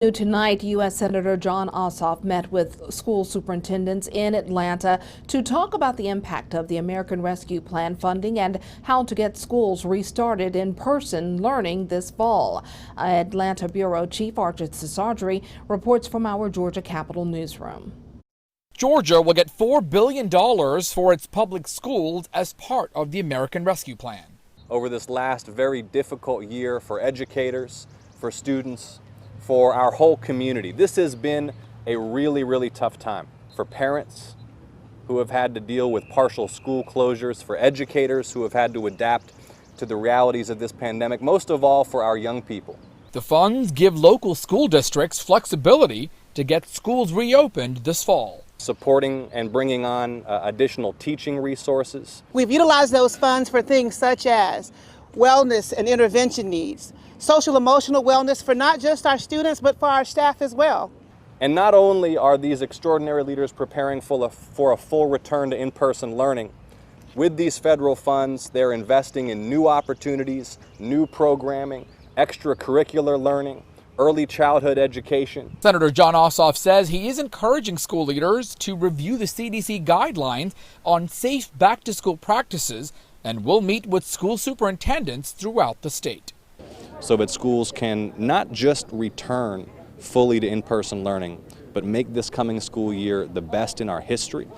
Tonight, U.S. Senator Jon Ossoff met with school superintendents in Atlanta to talk about the impact of the American Rescue Plan funding and how to get schools restarted in-person learning this fall. Atlanta Bureau Chief Archith Seshadri reports from our Georgia Capitol newsroom. Georgia will get $4 billion for its public schools as part of the American Rescue Plan. Over this last very difficult year for educators, for students, for our whole community, this has been a really tough time for parents who have had to deal with partial school closures, for educators who have had to adapt to the realities of this pandemic, most of all for our young people. The funds give local school districts flexibility to get schools reopened this fall. Supporting and bringing on additional teaching resources. We've utilized those funds for things such as wellness and intervention needs, social emotional wellness for not just our students but for our staff as well. And not only are these extraordinary leaders preparing for a full return to in-person learning, with these federal funds they're investing in new opportunities, new programming, extracurricular learning, early childhood education. Senator Jon Ossoff says he is encouraging school leaders to review the CDC guidelines on safe back-to-school practices and will meet with school superintendents throughout the state. So that schools can not just return fully to in-person learning, but make this coming school year the best in our history.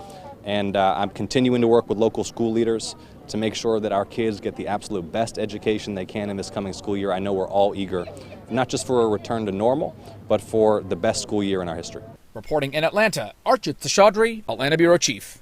And I'm continuing to work with local school leaders to make sure that our kids get the absolute best education they can in this coming school year. I know we're all eager, not just for a return to normal, but for the best school year in our history. Reporting in Atlanta, Archith, Seshadri, Atlanta Bureau Chief.